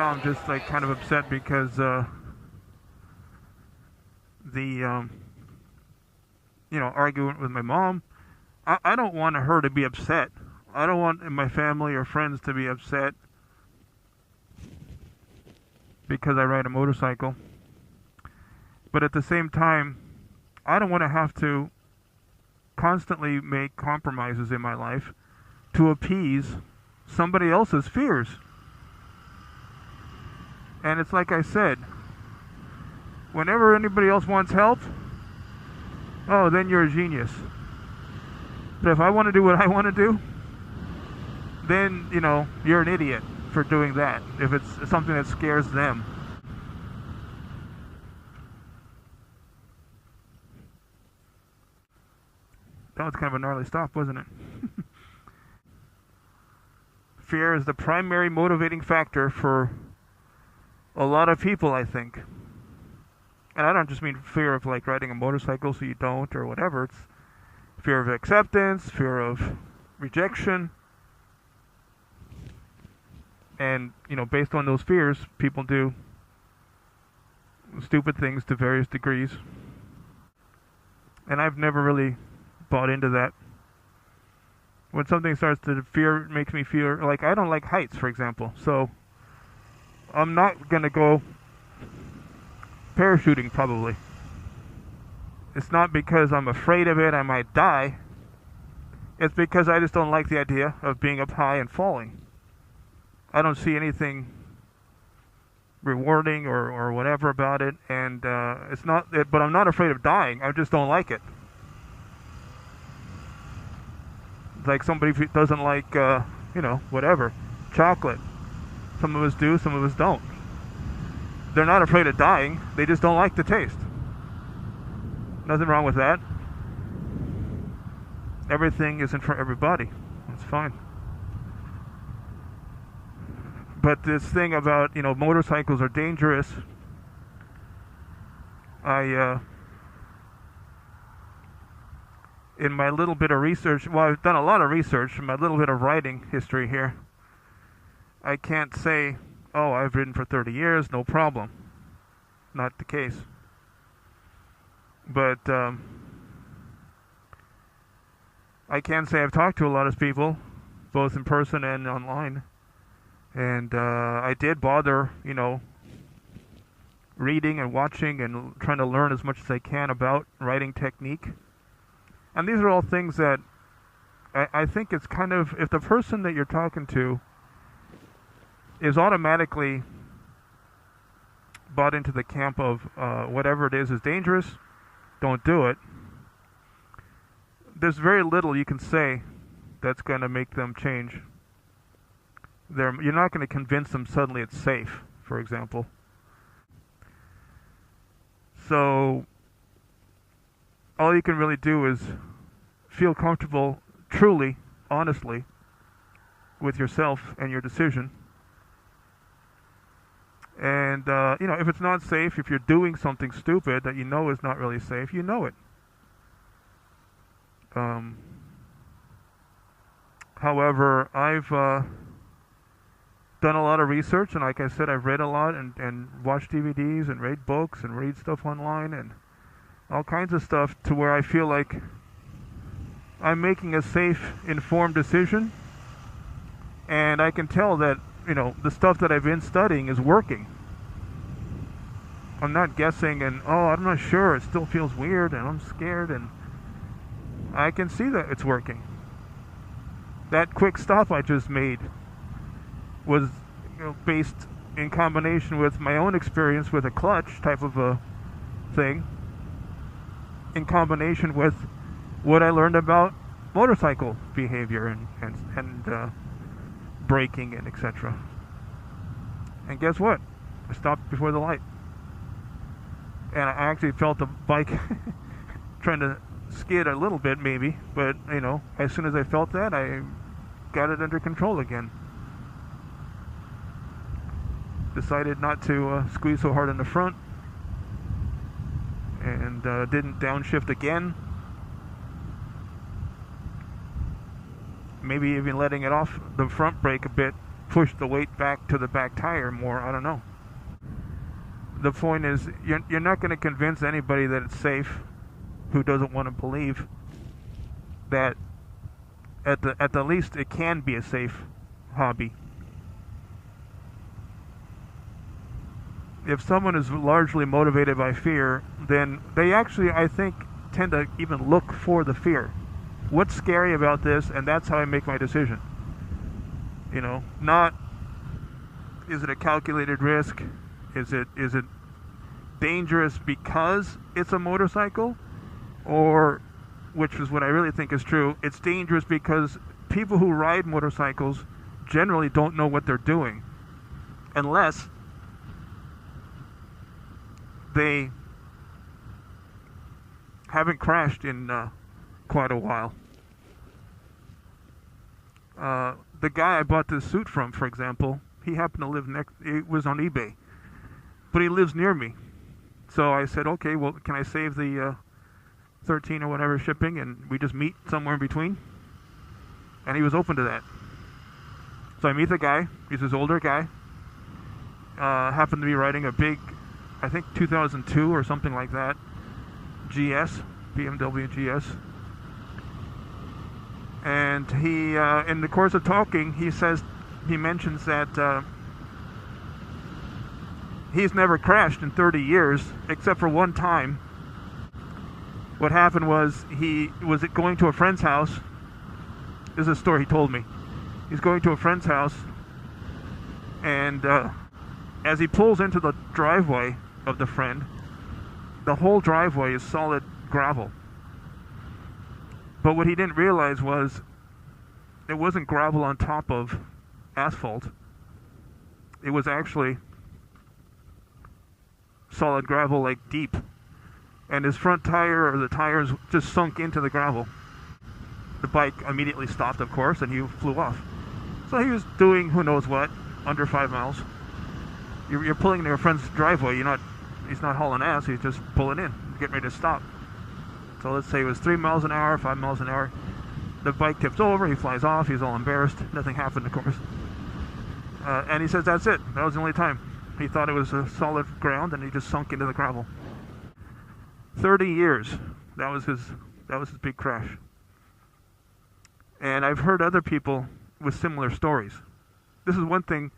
now I'm just like kind of upset because argument with my mom. I don't want her to be upset. I don't want my family or friends to be upset because I ride a motorcycle. But at the same time, I don't want to have to constantly make compromises in my life to appease somebody else's fears. And it's like I said, whenever anybody else wants help, oh, then you're a genius. But if I want to do what I want to do, then, you're an idiot for doing that, if it's something that scares them. That was kind of a gnarly stop, wasn't it? Fear is the primary motivating factor for a lot of people, I think. And I don't just mean fear of like riding a motorcycle so you don't or whatever. It's fear of acceptance, fear of rejection. And, based on those fears, people do stupid things to various degrees. And I've never really bought into that. When something starts to makes me feel like I don't like heights, for example. So I'm not going to go parachuting probably. It's not because I'm afraid of it, I might die. It's because I just don't like the idea of being up high and falling. I don't see anything rewarding or whatever about it, and it's not. But I'm not afraid of dying. I just don't like it. Like somebody who doesn't like, whatever, chocolate. Some of us do, some of us don't. They're not afraid of dying. They just don't like the taste. Nothing wrong with that. Everything isn't for everybody. It's fine. But this thing about, motorcycles are dangerous, in my little bit of research, well, I've done a lot of research in my little bit of writing history here. I can't say, oh, I've ridden for 30 years, no problem. Not the case. But I can say I've talked to a lot of people, both in person and online. And I did bother, reading and watching and trying to learn as much as I can about writing technique. And these are all things that I think it's kind of, if the person that you're talking to is automatically bought into the camp of whatever it is dangerous, don't do it. There's very little you can say that's going to make them change. You're not going to convince them suddenly it's safe, for example. So all you can really do is feel comfortable, truly, honestly, with yourself and your decision. And, if it's not safe, if you're doing something stupid that you know is not really safe, you know it. However, I've done a lot of research, and like I said, I've read a lot and watched DVDs and read books and read stuff online and all kinds of stuff to where I feel like I'm making a safe, informed decision, and I can tell that, the stuff that I've been studying is working. I'm not guessing and, I'm not sure, it still feels weird and I'm scared, and I can see that it's working. That quick stop I just made was based in combination with my own experience with a clutch type of a thing, in combination with what I learned about motorcycle behavior and braking and etc. And guess what? I stopped before the light. And I actually felt the bike trying to skid a little bit maybe, but as soon as I felt that, I got it under control again. Decided not to squeeze so hard in the front, and didn't downshift again. Maybe even letting it off the front brake a bit, push the weight back to the back tire more. I don't know. The point is, you're not going to convince anybody that it's safe who doesn't want to believe that at the least it can be a safe hobby. If someone is largely motivated by fear, then they actually, I think, tend to even look for the fear. What's scary about this? And that's how I make my decision. You know, not is it a calculated risk? Is it dangerous because it's a motorcycle? Or, which is what I really think is true, it's dangerous because people who ride motorcycles generally don't know what they're doing. Unless they haven't crashed in quite a while. The guy I bought this suit from, for example, he happened to live next, it was on eBay, but he lives near me. So I said, okay, well, can I save the 13 or whatever shipping, and we just meet somewhere in between? And he was open to that. So I meet the guy. He's this older guy. Happened to be riding a big, I think 2002 or something like that, GS, BMW GS. And he, in the course of talking, he mentions that he's never crashed in 30 years, except for one time. What happened was he was going to a friend's house. This is a story he told me. He's going to a friend's house, and as he pulls into the driveway of the friend, the whole driveway is solid gravel. But what he didn't realize was it wasn't gravel on top of asphalt. It was actually solid gravel, like deep. And his front tire, or the tires, just sunk into the gravel. The bike immediately stopped, of course, and he flew off. So he was doing who knows what, under 5 miles. You're pulling into your friend's driveway. He's not hauling ass. He's just pulling in, getting ready to stop. So let's say it was 3 miles an hour, 5 miles an hour. The bike tips over. He flies off. He's all embarrassed. Nothing happened, of course. And he says that's it. That was the only time. He thought it was a solid ground, and he just sunk into the gravel. 30 years. That was his big crash. And I've heard other people with similar stories. This is one thing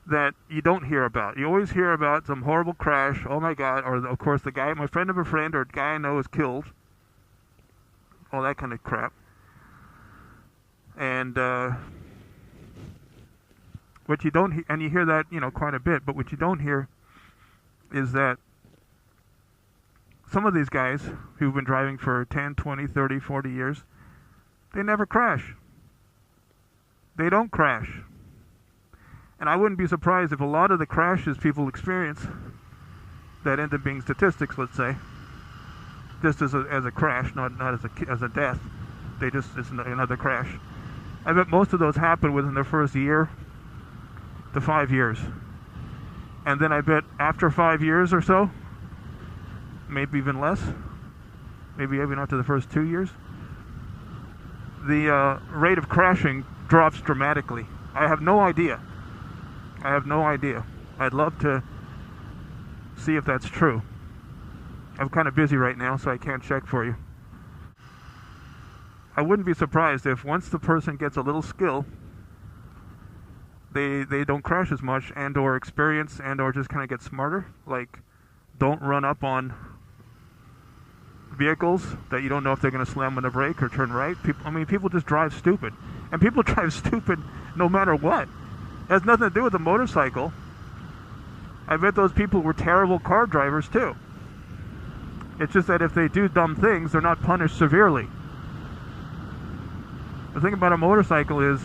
that you don't hear about. You always hear about some horrible crash, oh my God, or of course the guy, my friend of a friend, or a guy I know is killed. All that kind of crap. And what you don't and you hear that, quite a bit, but what you don't hear is that some of these guys who've been driving for 10, 20, 30, 40 years, they never crash. They don't crash. And I wouldn't be surprised if a lot of the crashes people experience that end up being statistics, let's say, just as a crash, not as a death. It's another crash. I bet most of those happen within the first year to 5 years. And then I bet after 5 years or so, maybe even less, maybe even after the first 2 years, the rate of crashing drops dramatically. I have no idea. I'd love to see if that's true. I'm kind of busy right now, so I can't check for you. I wouldn't be surprised if once the person gets a little skill, they don't crash as much, and or experience, and or just kind of get smarter. Like, don't run up on vehicles that you don't know if they're going to slam on the brake or turn right. People just drive stupid. And people drive stupid no matter what. It has nothing to do with a motorcycle. I bet those people were terrible car drivers too. It's just that if they do dumb things, they're not punished severely. The thing about a motorcycle is,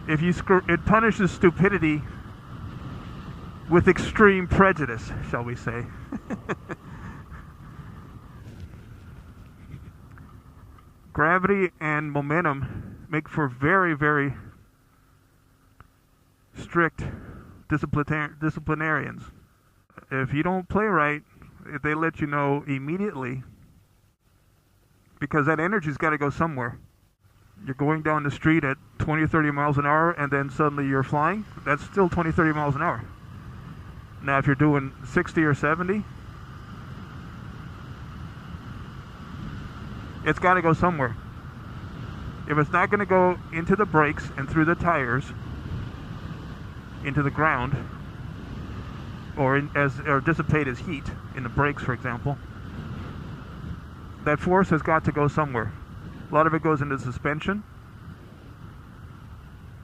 it punishes stupidity with extreme prejudice, shall we say. Gravity and momentum make for very, very strict disciplinarians. If you don't play right, if they let you know immediately, because that energy's got to go somewhere. You're going down the street at 20 or 30 miles an hour and then suddenly you're flying. That's still 20, 30 miles an hour. Now if you're doing 60 or 70, it's got to go somewhere. If it's not going to go into the brakes and through the tires, into the ground, or dissipate as heat in the brakes, for example, that force has got to go somewhere. A lot of it goes into suspension,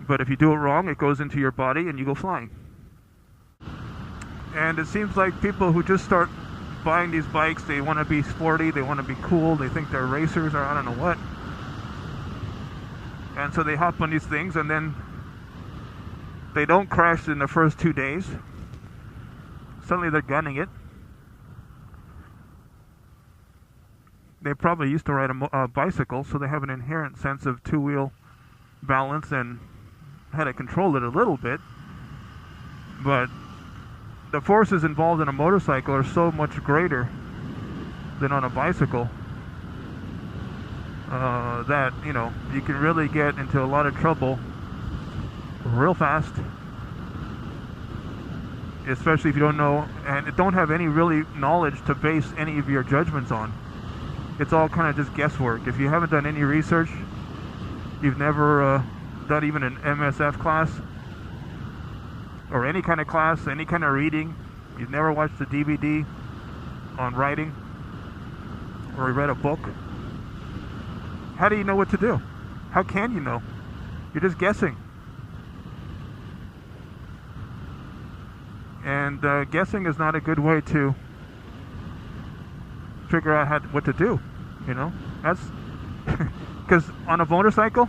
but if you do it wrong, it goes into your body and you go flying. And it seems like people who just start buying these bikes, they want to be sporty, they want to be cool, they think they're racers or I don't know what. And so they hop on these things and then they don't crash in the first 2 days. Suddenly they're gunning it. They probably used to ride a bicycle, so they have an inherent sense of two-wheel balance and how to control it a little bit. But the forces involved in a motorcycle are so much greater than on a bicycle that, you know, you can really get into a lot of trouble real fast, especially if you don't know and don't have any really knowledge to base any of your judgments on. It's all kind of just guesswork. If you haven't done any research, you've never done even an MSF class or any kind of class, any kind of reading, you've never watched a DVD on writing or read a book, how do you know what to do? How can you know? You're just guessing. And guessing is not a good way to figure out what to do, you know. That's because on a motorcycle,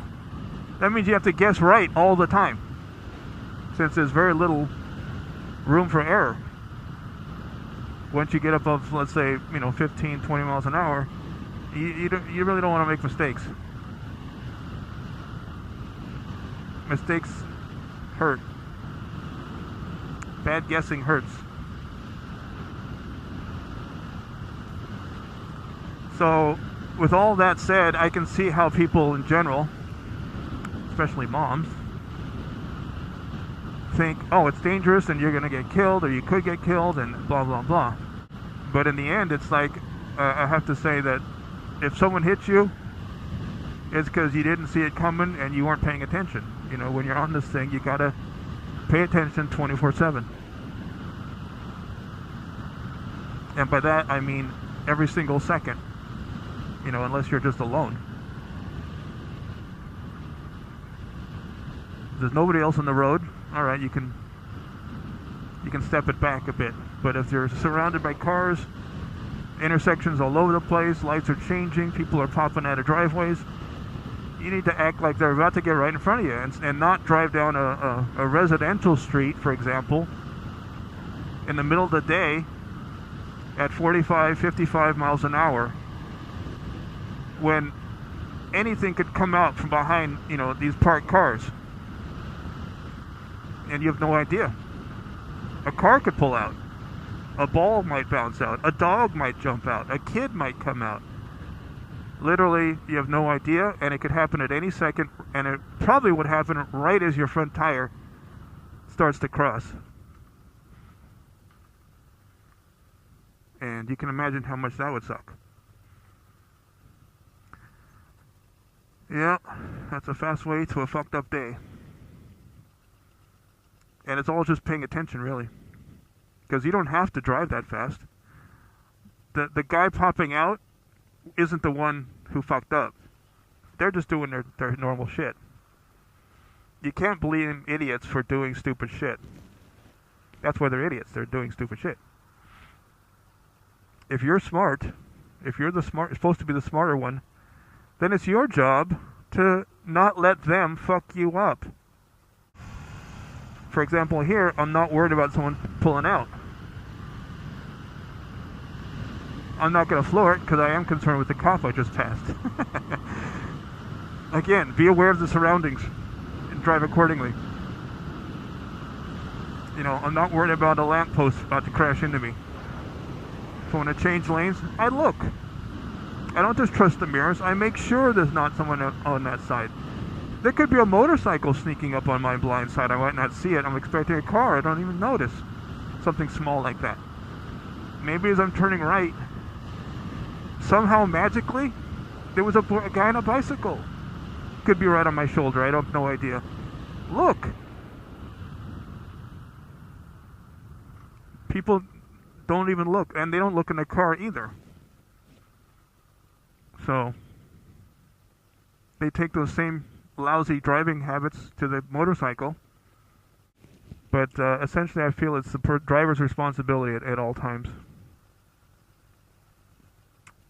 that means you have to guess right all the time, since there's very little room for error. Once you get above, let's say, you know, 15, 20 miles an hour, you really don't want to make mistakes. Mistakes hurt. Bad guessing hurts. So, with all that said, I can see how people in general, especially moms, think, oh, it's dangerous and you're going to get killed or you could get killed and blah, blah, blah. But in the end, it's like, I have to say that if someone hits you, it's because you didn't see it coming and you weren't paying attention. You know, when you're on this thing, you got to pay attention 24/7. And by that, I mean every single second. You know, unless you're just alone. If there's nobody else on the road, all right, you can step it back a bit. But if you're surrounded by cars, intersections all over the place, lights are changing, people are popping out of driveways, you need to act like they're about to get right in front of you and not drive down a residential street, for example, in the middle of the day at 45, 55 miles an hour when anything could come out from behind, you know, these parked cars. And you have no idea. A car could pull out. A ball might bounce out. A dog might jump out. A kid might come out. Literally, you have no idea, and it could happen at any second, and it probably would happen right as your front tire starts to cross. And you can imagine how much that would suck. Yeah, that's a fast way to a fucked up day. And it's all just paying attention, really. Because you don't have to drive that fast. The guy popping out isn't the one who fucked up. They're just doing their normal shit. You can't blame idiots for doing stupid shit. That's why they're idiots. They're doing stupid shit. If you're smart, if you're supposed to be the smarter one, then it's your job to not let them fuck you up. For example, here, I'm not worried about someone pulling out. I'm not going to floor it because I am concerned with the cop I just passed. Again, be aware of the surroundings and drive accordingly. You know, I'm not worried about a lamppost about to crash into me. If I want to change lanes, I look. I don't just trust the mirrors. I make sure there's not someone on that side. There could be a motorcycle sneaking up on my blind side. I might not see it. I'm expecting a car. I don't even notice. Something small like that. Maybe as I'm turning right, somehow magically, there was a guy on a bicycle. Could be right on my shoulder. I have no idea. Look. People don't even look, and they don't look in the car either. So they take those same lousy driving habits to the motorcycle. But essentially I feel it's the driver's responsibility at all times.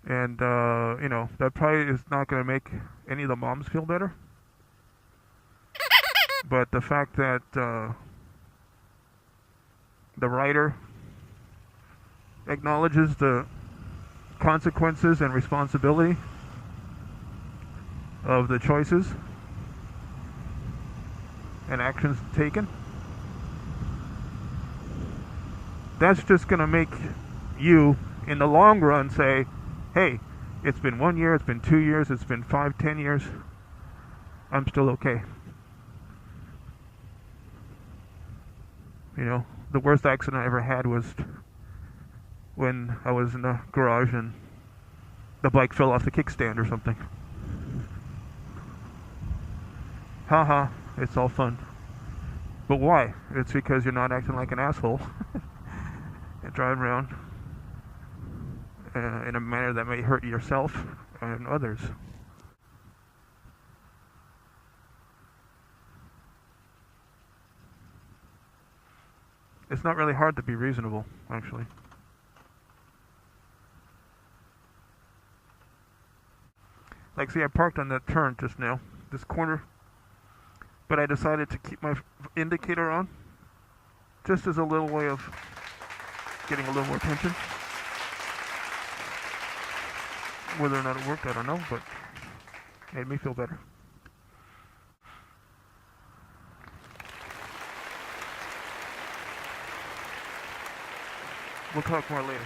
And, you know, that probably is not going to make any of the moms feel better. But the fact that the writer acknowledges the consequences and responsibility of the choices and actions taken, that's just going to make you, in the long run, say, hey, it's been 1 year, it's been 2 years, it's been 5, 10 years, I'm still okay. You know, the worst accident I ever had was when I was in the garage and the bike fell off the kickstand or something. Haha, it's all fun. But why? It's because you're not acting like an asshole and driving around in a manner that may hurt yourself and others. It's not really hard to be reasonable, actually. Like, see, I parked on that turn just now, this corner, but I decided to keep my indicator on, just as a little way of getting a little more attention. Whether or not it worked, I don't know, but it made me feel better. We'll talk more later.